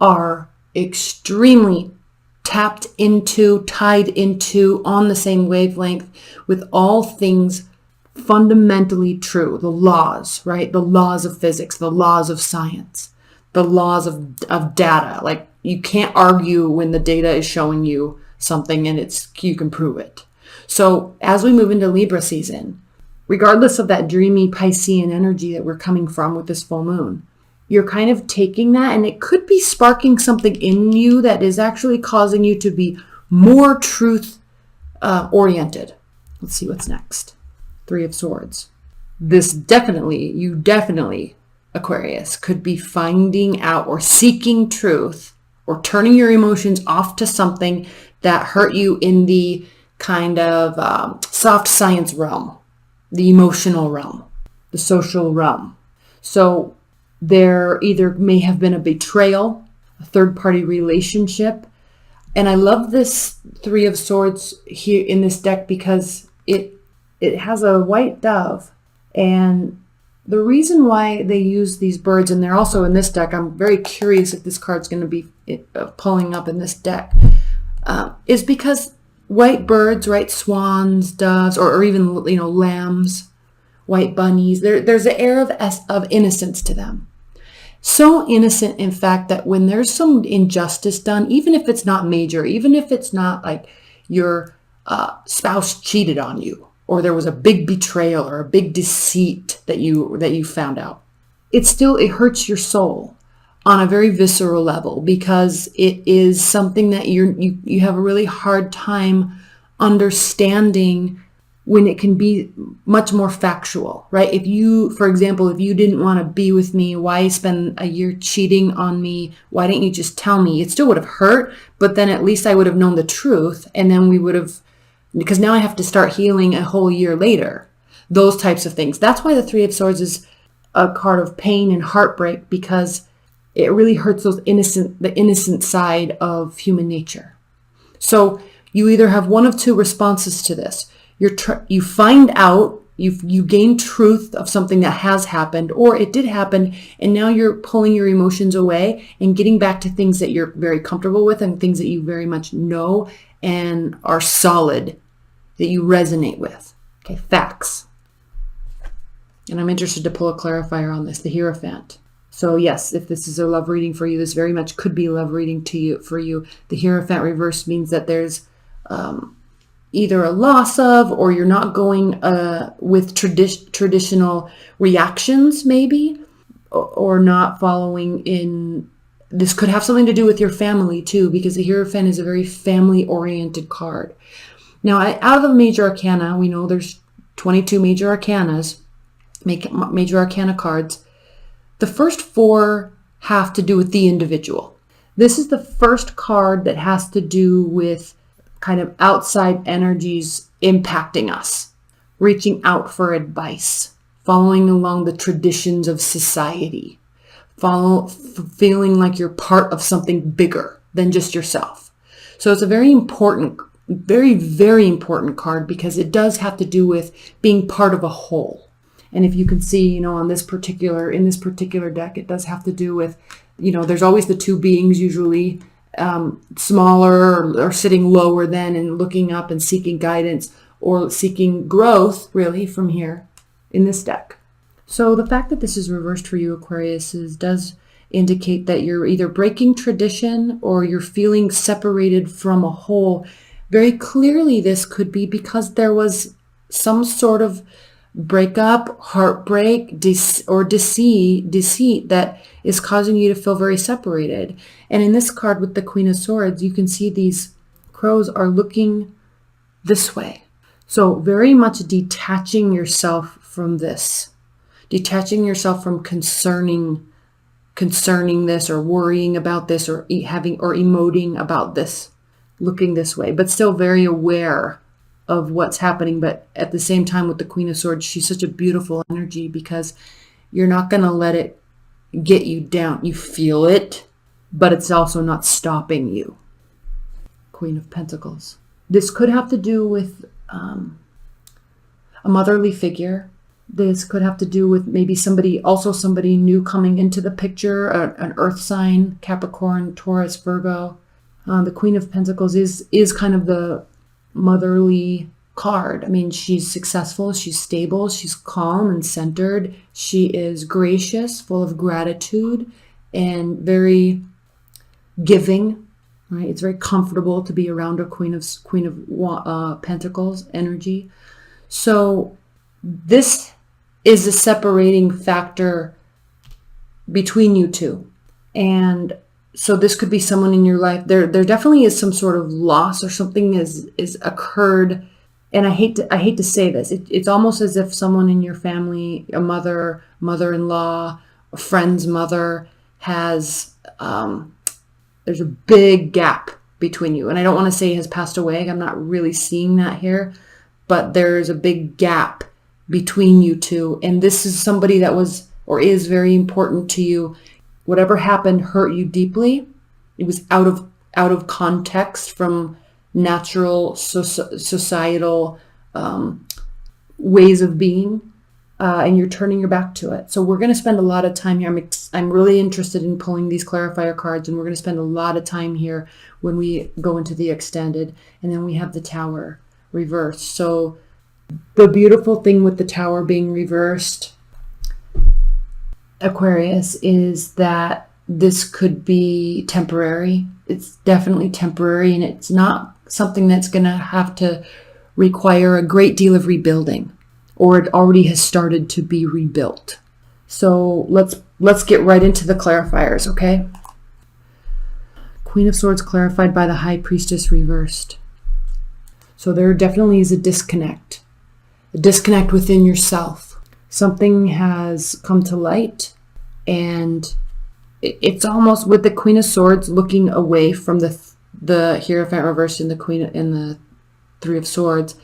are extremely tapped into, tied into, on the same wavelength with all things fundamentally true. The laws, right? The laws of physics, the laws of science, the laws of data. Like, you can't argue when the data is showing you something and you can prove it. So as we move into Libra season, regardless of that dreamy Piscean energy that we're coming from with this full moon, you're kind of taking that, and it could be sparking something in you that is actually causing you to be more truth oriented. Let's see what's next. Three of Swords. You definitely, Aquarius, could be finding out or seeking truth or turning your emotions off to something that hurt you in the kind of soft science realm, the emotional realm, the social realm. So there either may have been a betrayal, a third-party relationship. And I love this Three of Swords here in this deck because it has a white dove. And the reason why they use these birds, and they're also in this deck, I'm very curious if this card's going to be pulling up in this deck, is because white birds, right, swans, doves, or even, lambs, white bunnies, there's an air of innocence to them. So innocent, in fact, that when there's some injustice done, even if it's not major, even if it's not like your spouse cheated on you, or there was a big betrayal or a big deceit that you found out, it hurts your soul on a very visceral level, because it is something that you have a really hard time understanding when it can be much more factual, right? For example, if you didn't want to be with me, why spend a year cheating on me? Why didn't you just tell me? It still would have hurt, but then at least I would have known the truth, and then we would have, because now I have to start healing a whole year later. Those types of things. That's why the Three of Swords is a card of pain and heartbreak, because it really hurts the innocent side of human nature. So you either have one of two responses to this. You find out, you gain truth of something that has happened, or it did happen, and now you're pulling your emotions away and getting back to things that you're very comfortable with and things that you very much know and are solid, that you resonate with. Okay, facts. And I'm interested to pull a clarifier on this, the Hierophant. So yes, if this is a love reading for you, this very much could be a love reading for you. The Hierophant reverse means that there's either a loss of, or you're not going with traditional reactions, maybe, or not following in. This could have something to do with your family too, because the Hierophant is a very family-oriented card. Now, out of the major arcana, we know there's 22 major arcanas, major arcana cards. The first four have to do with the individual. This is the first card that has to do with kind of outside energies impacting us, reaching out for advice, following along the traditions of society, feeling like you're part of something bigger than just yourself. So it's a very important, very, very important card, because it does have to do with being part of a whole. And if you can see, in this particular deck, it does have to do with, there's always the two beings usually, smaller or sitting lower than, and looking up and seeking guidance or seeking growth, really, from here in this deck. So the fact that this is reversed for you, Aquarius, does indicate that you're either breaking tradition or you're feeling separated from a whole. Very clearly, this could be because there was some sort of breakup, heartbreak, or deceit that is causing you to feel very separated. And in this card with the Queen of Swords, you can see these crows are looking this way. So very much detaching yourself from this, detaching yourself from concerning this, or worrying about this, or emoting about this, looking this way, but still very aware of what's happening. But at the same time, with the Queen of Swords, she's such a beautiful energy, because you're not going to let it get you down. You feel it, but it's also not stopping you. Queen of Pentacles. This could have to do with a motherly figure, This could have to do with maybe somebody new coming into the picture, an earth sign, Capricorn, Taurus, Virgo. The Queen of Pentacles is kind of the motherly card. I mean, she's successful, she's stable, she's calm and centered. She is gracious, full of gratitude, and very giving. Right? It's very comfortable to be around a Queen of Pentacles energy. So this is a separating factor between you two. And so this could be someone in your life. There definitely is some sort of loss or something is occurred. And I hate to say this. It's almost as if someone in your family, a mother-in-law, a friend's mother has, there's a big gap between you. And I don't want to say has passed away. I'm not really seeing that here. But there's a big gap between you two. And this is somebody that was or is very important to you. Whatever happened hurt you deeply. It was out of context from natural societal ways of being. And you're turning your back to it. So we're going to spend a lot of time here. I'm really interested in pulling these clarifier cards, and we're going to spend a lot of time here when we go into the extended. And then we have the Tower reversed. So the beautiful thing with the Tower being reversed, Aquarius, is that this could be temporary. It's definitely temporary, and it's not something that's going to have to require a great deal of rebuilding, or it already has started to be rebuilt. So let's get right into the clarifiers, okay? Queen of Swords clarified by the High Priestess reversed. So there definitely is a disconnect within yourself. Something has come to light, and it's almost with the Queen of Swords looking away from the Hierophant reversed in the Three of Swords.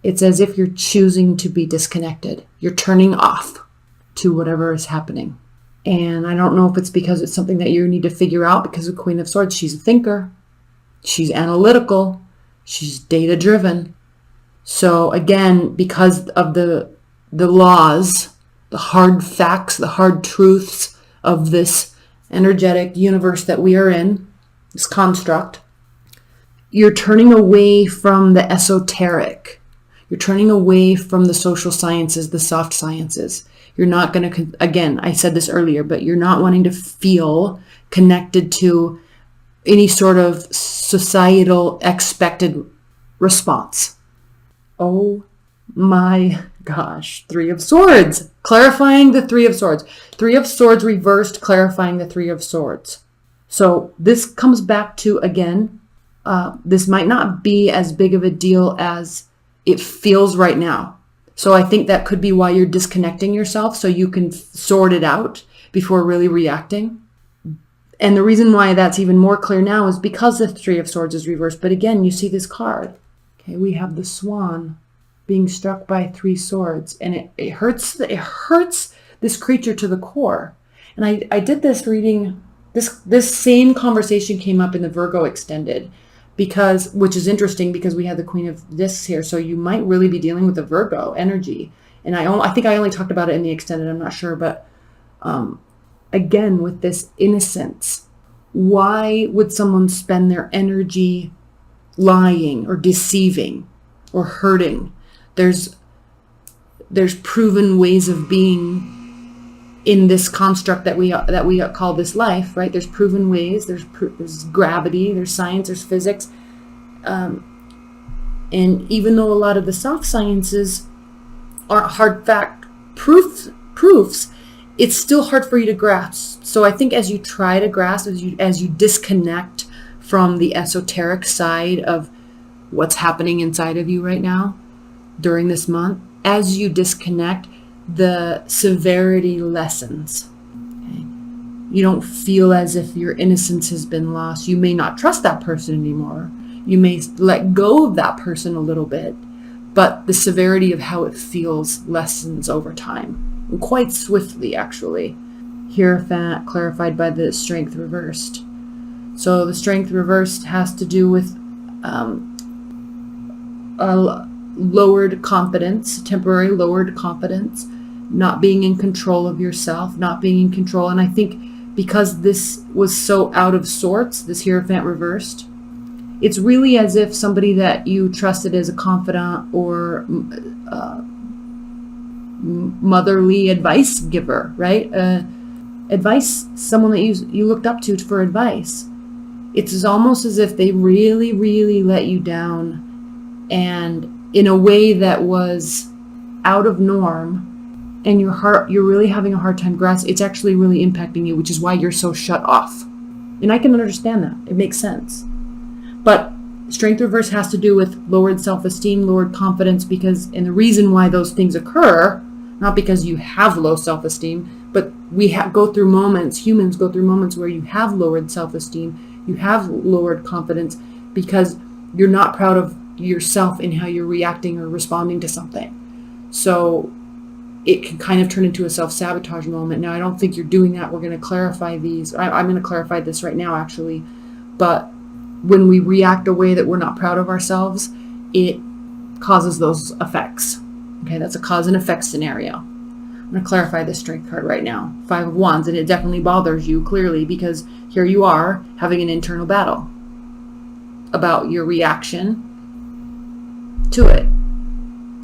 It's as if you're choosing to be disconnected. You're turning off to whatever is happening. And I don't know if it's because it's something that you need to figure out, because the Queen of Swords, she's a thinker. She's analytical. She's data driven. So again, because of the laws, the hard facts, the hard truths of this energetic universe that we are in, this construct, you're turning away from the esoteric. You're turning away from the social sciences, the soft sciences. You're not going to, again, I said this earlier, but you're not wanting to feel connected to any sort of societal expected response. Oh my gosh. Three of Swords. Clarifying the Three of Swords. Three of Swords reversed, clarifying the Three of Swords. So this comes back to, again, this might not be as big of a deal as it feels right now. So I think that could be why you're disconnecting yourself, so you can sort it out before really reacting. And the reason why that's even more clear now is because the Three of Swords is reversed. But again, you see this card. Okay, we have the Swan being struck by Three Swords, and it hurts this creature to the core. And I did this reading. This same conversation came up in the Virgo extended, which is interesting because we have the Queen of Discs here. So you might really be dealing with the Virgo energy. And I think I only talked about it in the extended. I'm not sure, but again, with this innocence, why would someone spend their energy lying or deceiving or hurting? There's proven ways of being in this construct that we call this life, right? There's proven ways. There's gravity. There's science. There's physics. And even though a lot of the soft sciences aren't hard fact proofs, it's still hard for you to grasp. So I think as you try to grasp, as you disconnect from the esoteric side of what's happening inside of you right now during this month, as you disconnect, the severity lessens. Okay? You don't feel as if your innocence has been lost. You may not trust that person anymore. You may let go of that person a little bit, but the severity of how it feels lessens over time, and quite swiftly, actually. Hierophant clarified by the Strength reversed. So the Strength reversed has to do with a lowered confidence, temporary lowered confidence. not being in control of yourself, not being in control. And I think because this was so out of sorts, this Hierophant reversed, it's really as if somebody that you trusted as a confidant or motherly advice giver, right? Advice, someone that you looked up to for advice. It's almost as if they really, really let you down, and in a way that was out of norm, and you're really having a hard time grasping. It's actually really impacting you, which is why you're so shut off. And I can understand that. It makes sense. But strength reverse has to do with lowered self-esteem, lowered confidence, and the reason why those things occur, not because you have low self-esteem, but humans go through moments where you have lowered self-esteem, you have lowered confidence, because you're not proud of yourself in how you're reacting or responding to something. So it can kind of turn into a self-sabotage moment. Now, I don't think you're doing that. We're going to clarify these. I'm going to clarify this right now, actually. But when we react a way that we're not proud of ourselves, it causes those effects. Okay, that's a cause and effect scenario. I'm going to clarify this strength card right now. 5 of Wands, and it definitely bothers you, clearly, because here you are having an internal battle about your reaction to it.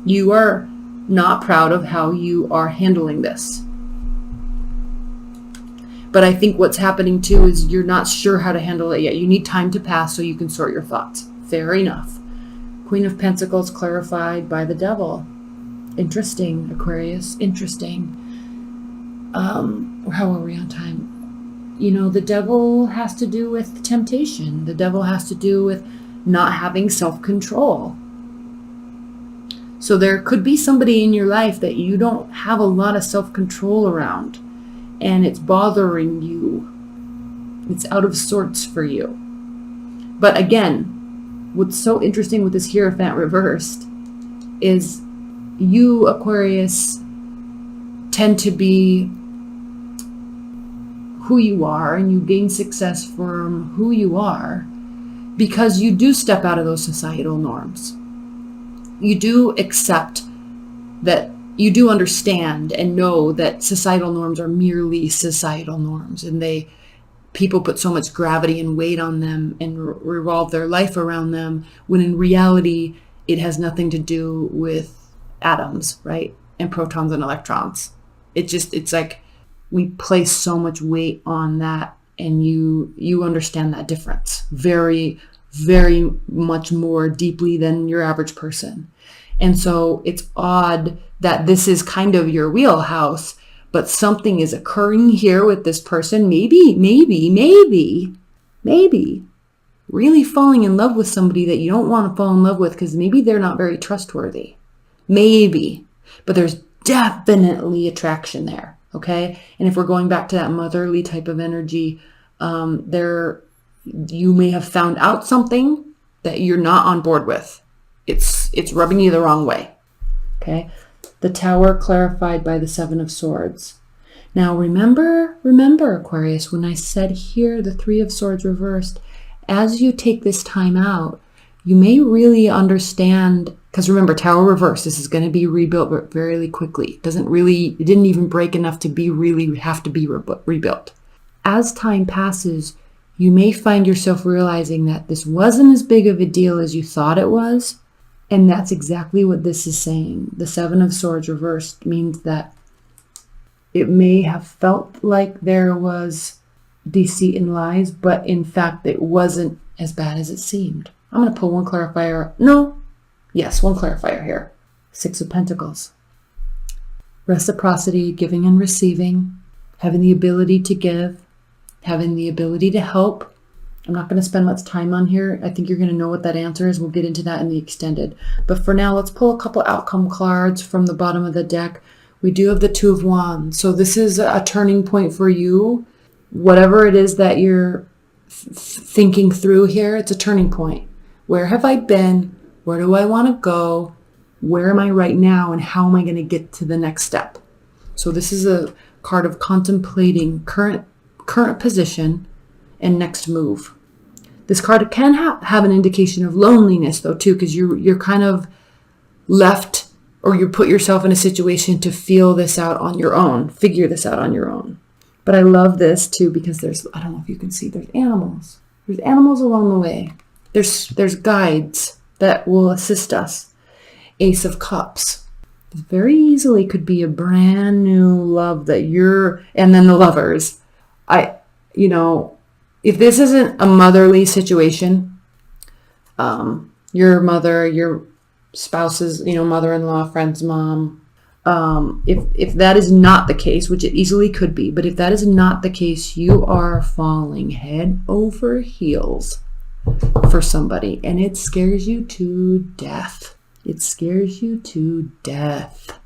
You are not proud of how you are handling this. But I think what's happening too is you're not sure how to handle it yet. You need time to pass so you can sort your thoughts. Fair enough. Queen of Pentacles clarified by the Devil. Interesting, Aquarius. Interesting. How are we on time? The Devil has to do with temptation. The Devil has to do with not having self-control. So there could be somebody in your life that you don't have a lot of self-control around, and it's bothering you. It's out of sorts for you. But again, what's so interesting with this Hierophant reversed is you, Aquarius, tend to be who you are, and you gain success from who you are because you do step out of those societal norms. You do accept that, you do understand and know that societal norms are merely societal norms, and people put so much gravity and weight on them and revolve their life around them, when in reality it has nothing to do with atoms, right? And protons and electrons. It's like we place so much weight on that, and you understand that difference very, very much more deeply than your average person. And so it's odd that this is kind of your wheelhouse, but something is occurring here with this person. Maybe really falling in love with somebody that you don't want to fall in love with because maybe they're not very trustworthy. Maybe, but there's definitely attraction there. Okay. And if we're going back to that motherly type of energy, you may have found out something that you're not on board with. It's rubbing you the wrong way. Okay. The Tower clarified by the 7 of Swords. Now remember, Aquarius, when I said here the 3 of Swords reversed, as you take this time out, you may really understand, because remember, Tower reversed, this is going to be rebuilt very quickly. It didn't even break enough to have to be rebuilt. As time passes, you may find yourself realizing that this wasn't as big of a deal as you thought it was. And that's exactly what this is saying. The 7 of Swords reversed means that it may have felt like there was deceit and lies, but in fact, it wasn't as bad as it seemed. I'm going to pull one clarifier. One clarifier here. 6 of Pentacles. Reciprocity, giving and receiving, having the ability to give, having the ability to help. I'm not going to spend much time on here. I think you're going to know what that answer is. We'll get into that in the extended. But for now, let's pull a couple outcome cards from the bottom of the deck. We do have the 2 of Wands. So this is a turning point for you. Whatever it is that you're thinking through here, it's a turning point. Where have I been? Where do I want to go? Where am I right now? And how am I going to get to the next step? So this is a card of contemplating current position and next move. This card can have an indication of loneliness though too, because you're kind of left or you put yourself in a situation to feel this out on your own, figure this out on your own. But I love this too, because there's, I don't know if you can see, there's animals. There's animals along the way. There's guides that will assist us. Ace of Cups. Very easily could be a brand new love that and then the lovers. If this isn't a motherly situation, your mother, your spouse's, mother-in-law, friend's mom, if that is not the case, which it easily could be, but if that is not the case, you are falling head over heels for somebody, and it scares you to death. It scares you to death.